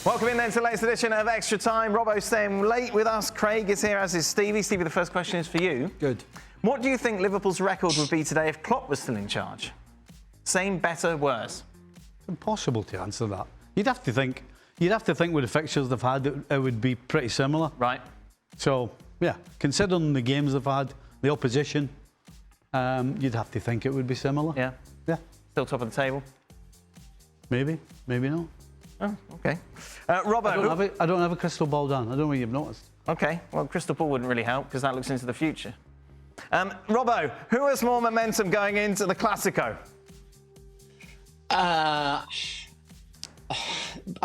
Welcome in then to the latest edition of Extra Time. Robbo's staying late with us. Craig is here, as is Stevie. Stevie, the first question is for you. Good. What do you think Liverpool's record would be today if Klopp was still in charge? Same, better, worse? It's impossible to answer that. You'd have to think with the fixtures they've had, it would be pretty similar. Right. So, yeah, considering the games they've had, the opposition, you'd have to think it would be similar. Yeah. Yeah. Still top of the table? Maybe, maybe not. Oh, OK. Robbo... I don't have a crystal ball, Dan. I don't know what you've noticed. OK. Well, crystal ball wouldn't really help because that looks into the future. Robbo, who has more momentum going into the Clasico? I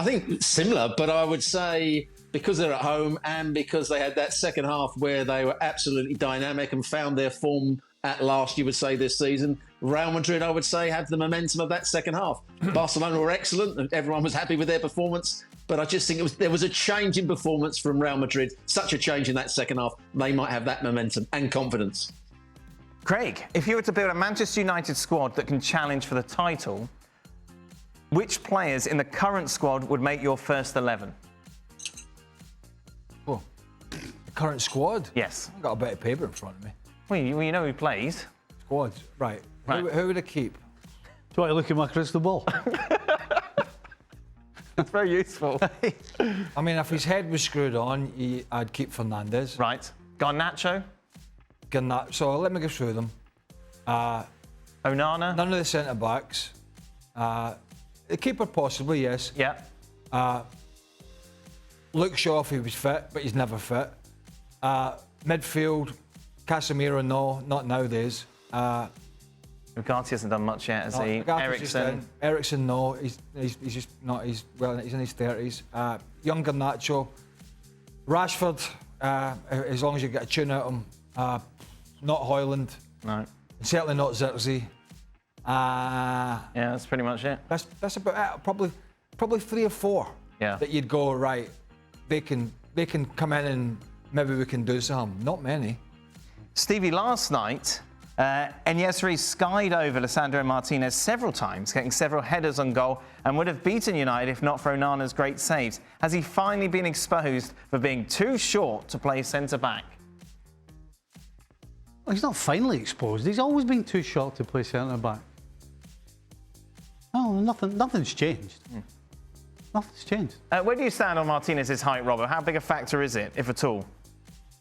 think similar, but I would say because they're at home and because they had that second half where they were absolutely dynamic and found their form at last, you would say, this season. Real Madrid, I would say, had the momentum of that second half. Barcelona were excellent and everyone was happy with their performance. But I just think there was a change in performance from Real Madrid, such a change in that second half. They might have that momentum and confidence. Craig, if you were to build a Manchester United squad that can challenge for the title, which players in the current squad would make your first 11? Oh, the current squad? Yes. I've got a bit of paper in front of me. Well, you know who plays. Squads, right. Right. Who would I keep? Do you want to look at my crystal ball? That's very useful. I mean, if his head was screwed on, I'd keep Fernandes. Right. Garnacho? So let me go through them. Onana? None of the centre-backs. The keeper possibly, yes. Yeah. Luke Shaw if he was fit, but he's never fit. Midfield, Casemiro, no, not nowadays. Ugarte hasn't done much yet, has he? Eriksen, no. He's just not. He's in his 30s. Young Garnacho. Rashford, as long as you get a tune out of him. Not Højlund. No. Certainly not Zirkzee. Yeah, that's pretty much it. That's about it. Probably 3 or 4. Yeah. That you'd go, right, they can come in and maybe we can do something. Not many. Stevie, last night, En-Nesyri skied over Lisandro Martinez several times, getting several headers on goal, and would have beaten United if not for Onana's great saves. Has he finally been exposed for being too short to play centre-back? Well, he's not finally exposed. He's always been too short to play centre-back. No, nothing's changed. Nothing's changed. Where do you stand on Martinez's height, Robert? How big a factor is it, if at all?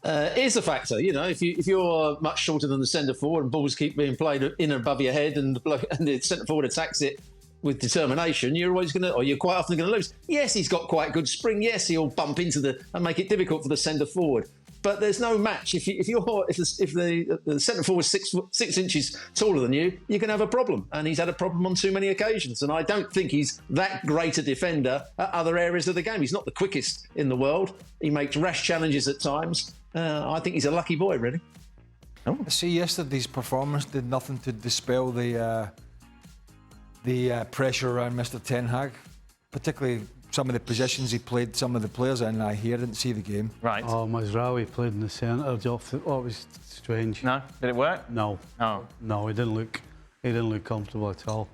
It is a factor, you know. If you're much shorter than the centre forward and balls keep being played in and above your head, and the centre forward attacks it with determination, you're quite often going to lose. Yes, he's got quite good spring. Yes, he'll bump into and make it difficult for the centre forward. But there's no match. If the centre forward is 6 inches taller than you, you're going to have a problem. And he's had a problem on too many occasions. And I don't think he's that great a defender at other areas of the game. He's not the quickest in the world. He makes rash challenges at times. I think he's a lucky boy, really. Oh. I see yesterday's performance did nothing to dispel the pressure around Mr. Ten Hag, particularly some of the positions he played some of the players in. I didn't see the game. Right. Oh, Mazraoui played in the centre. It was strange. No? Did it work? No. Oh. No, he didn't look comfortable at all.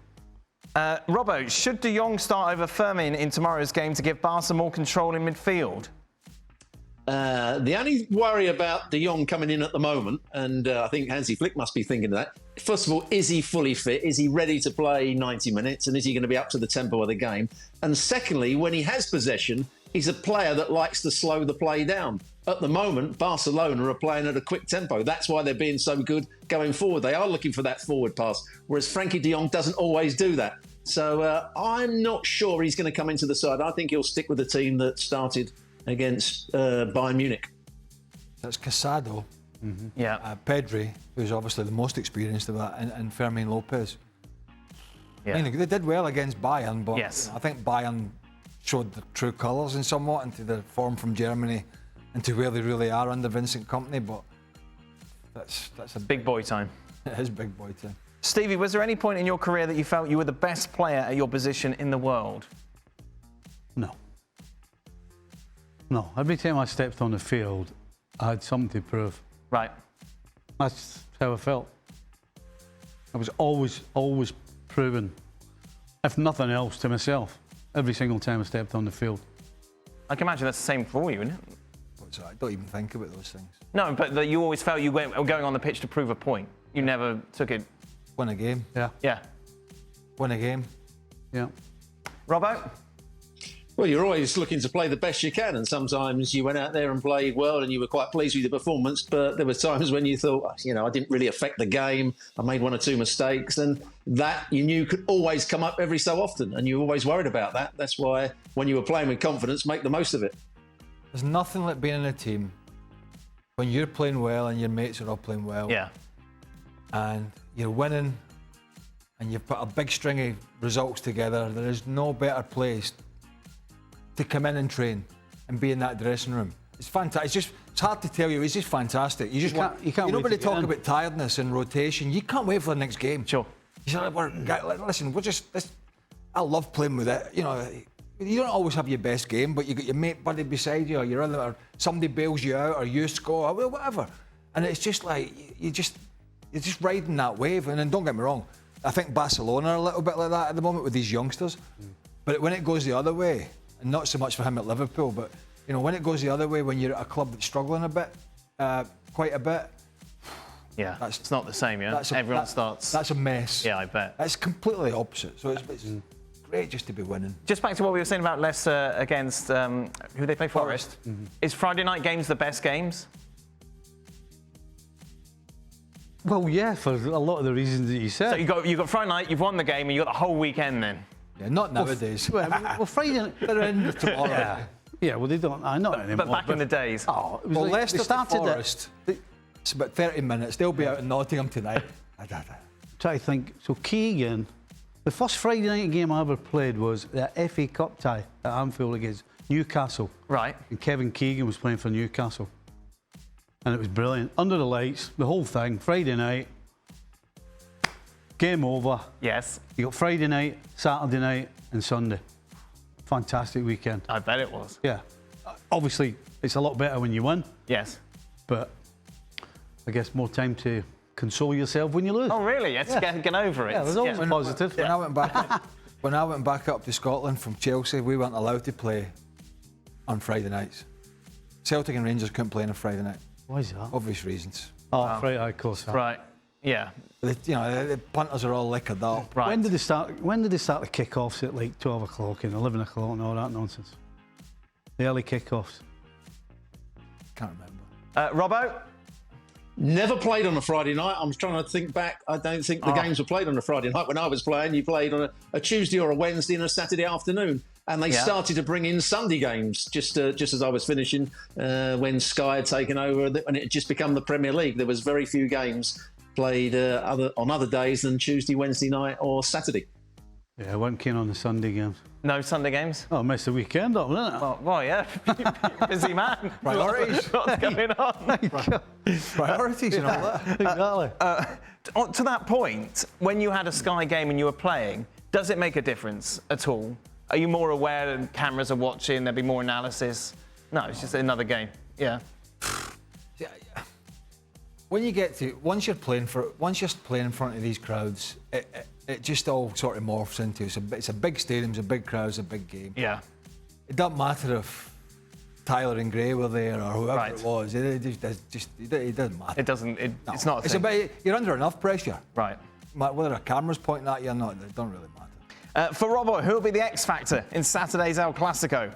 Robbo, should Jong start over Fermin in tomorrow's game to give Barca more control in midfield? The only worry about De Jong coming in at the moment, and I think Hansi Flick must be thinking of that, first of all, is he fully fit? Is he ready to play 90 minutes? And is he going to be up to the tempo of the game? And secondly, when he has possession, he's a player that likes to slow the play down. At the moment, Barcelona are playing at a quick tempo. That's why they're being so good going forward. They are looking for that forward pass, whereas Frankie de Jong doesn't always do that. So I'm not sure he's going to come into the side. I think he'll stick with the team that started against Bayern Munich. That's Casado, Yeah. Pedri, who's obviously the most experienced of that, and Fermin Lopez. Yeah. I mean, they did well against Bayern, but Yes. I think Bayern showed the true colours in somewhat into the form from Germany, into where they really are under Vincent Kompany. But that's a Big boy time. It is big boy time. Stevie, was there any point in your career that you felt you were the best player at your position in the world? No. No. Every time I stepped on the field, I had something to prove. Right. That's how I felt. I was always proving, if nothing else, to myself, every single time I stepped on the field. I can imagine that's the same for you, isn't it? So I don't even think about those things. No, but that you always felt you were going on the pitch to prove a point. You never took it. Win a game. Yeah. Yeah. Win a game. Yeah. Robbo? Well, you're always looking to play the best you can, and sometimes you went out there and played well and you were quite pleased with your performance, but there were times when you thought, I didn't really affect the game, I made 1 or 2 mistakes, and that you knew could always come up every so often, and you were always worried about that. That's why when you were playing with confidence, make the most of it. There's nothing like being in a team when you're playing well and your mates are all playing well. Yeah. And you're winning and you've put a big string of results together. There is no better place to come in and train and be in that dressing room. It's fantastic. It's hard to tell you. It's just fantastic. You can't nobody wait to get talk in. about tiredness and rotation. You can't wait for the next game. Sure. You say, listen, I love playing with it. You know, you don't always have your best game, but you got your mate buddy beside you, or you're in there, or somebody bails you out, or you score, or whatever. And it's just like you're just riding that wave. And then don't get me wrong, I think Barcelona are a little bit like that at the moment with these youngsters. But when it goes the other way, and not so much for him at Liverpool, but when it goes the other way, when you're at a club that's struggling a bit, quite a bit. Yeah, it's not the same, yeah? Everyone starts... That's a mess. Yeah, I bet. It's completely opposite. So it's great just to be winning. Just back to what we were saying about Leicester against, who they play, Forest. Is Friday night games the best games? Well, yeah, for a lot of the reasons that you said. So you've got Friday night, you've won the game, and you've got the whole weekend then? Yeah, not nowadays. Well, Friday... They're in tomorrow. Yeah, well, they don't... I know anymore. But back in the days. Oh, it was Well, like, Leicester they started to Forest, it's about 30 minutes. They'll be out in Nottingham tonight. Try to think. So Keegan, the first Friday night game I ever played was the FA Cup tie at Anfield against Newcastle. Right. And Kevin Keegan was playing for Newcastle. And it was brilliant. Under the lights, the whole thing, Friday night, game over. Yes. You got Friday night, Saturday night and Sunday. Fantastic weekend. I bet it was. Yeah. Obviously, it's a lot better when you win, Yes. but I guess more time to console yourself when you lose. Oh, really? Yes, get over it. Yeah, there's always positive. When I went back up to Scotland from Chelsea, we weren't allowed to play on Friday nights. Celtic and Rangers couldn't play on a Friday night. Why is that? Obvious reasons. Oh, Friday, of course. Right. Yeah. The punters are all liquored up. Right. When did they start the kick-offs at like 12 o'clock and 11 o'clock and all that nonsense? The early kick-offs. Can't remember. Robbo? Never played on a Friday night. I'm trying to think back. I don't think the games were played on a Friday night. When I was playing, you played on a Tuesday or a Wednesday and a Saturday afternoon. And they started to bring in Sunday games just as I was finishing when Sky had taken over and it had just become the Premier League. There was very few games played on other days than Tuesday, Wednesday night or Saturday. Yeah, I wasn't keen on the Sunday games. No Sunday games? Oh, I missed the weekend up, didn't it? Well, yeah. Busy man. Priorities. What's going on? Priorities and all that. Exactly. To that point, when you had a Sky game and you were playing, does it make a difference at all? Are you more aware that cameras are watching, there'll be more analysis? No, it's just another game. Yeah. When you get to once you're playing in front of these crowds, it just all sort of morphs into it's a big stadium, it's a big crowd, it's a big game. Yeah. It doesn't matter if Tyler and Gray were there or whoever it was. It doesn't matter. It doesn't. It's not. It's about you're under enough pressure. Right. Whether a camera's pointing at you or not, it don't really matter. For Robbo, who will be the X factor in Saturday's El Clasico?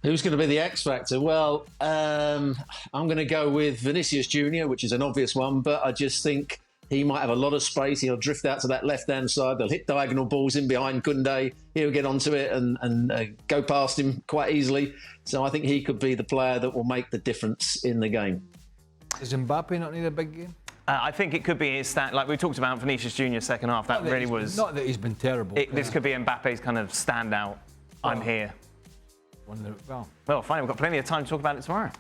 Who's going to be the X factor? Well, I'm going to go with Vinicius Junior, which is an obvious one, but I just think he might have a lot of space. He'll drift out to that left-hand side. They'll hit diagonal balls in behind Koundé. He'll get onto it and go past him quite easily. So I think he could be the player that will make the difference in the game. Does Mbappe not need a big game? I think it could be his stat. Like we talked about Vinicius Junior second half. That really was. Not that he's been terrible. This could be Mbappe's kind of standout. I'm here. Well, fine. We've got plenty of time to talk about it tomorrow.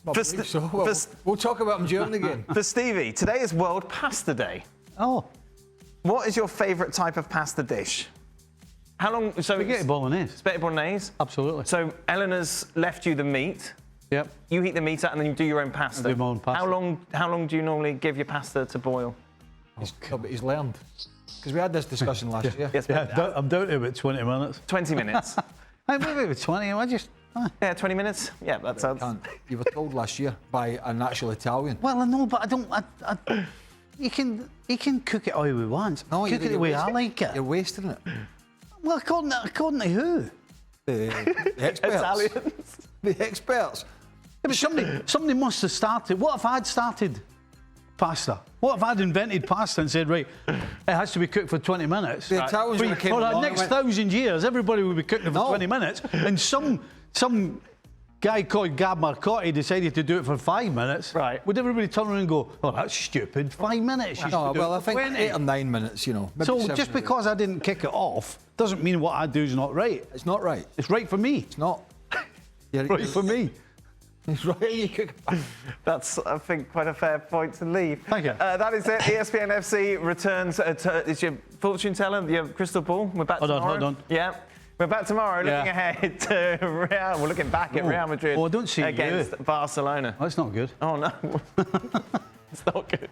We'll talk about him during the game. For Stevie, today is World Pasta Day. Oh. What is your favourite type of pasta dish? How long? So Spaghetti bolognese. Spaghetti bolognese. Absolutely. So Eleanor's left you the meat. Yep. You heat the meat up and then you do your own pasta. I do my own pasta. How long do you normally give your pasta to boil? He's learned. Because we had this discussion last year. Yes, Yeah, I'm down to about 20 minutes. 20 minutes. I maybe with 20. I just. Yeah, 20 minutes. Yeah, that sounds. You were told last year by an actual Italian. Well, I know, but I don't. You can cook it how we want. No, cook it the way I like it. You're wasting it. Well, according to who? The experts. Italians. The experts. Yeah, but somebody must have started. What if I'd started pasta? What if I'd invented pasta and said, right, it has to be cooked for 20 minutes? The Italians would have came for the along next and went, 1,000 years, everybody would be cooking it for 20 minutes. And some guy called Gab Marcotti decided to do it for 5 minutes. Right. Would everybody turn around and go, oh, that's stupid, 5 minutes? You No, should do well, it I for think 20. 8 or 9 minutes, you know. Maybe So 7 just or 8. because I didn't kick it off doesn't mean what I do is not right. It's not right. It's right for me. It's not. Right for me. It's right. You cook. That's, I think, quite a fair point to leave. Thank you. That is it. ESPN FC returns. It's your fortune teller, your crystal ball. We're back tomorrow. Hold on. Yeah. We're back tomorrow, looking ahead to Real. We're looking back at Real Madrid I don't see against you. Barcelona. That's not good. Oh, no. It's not good.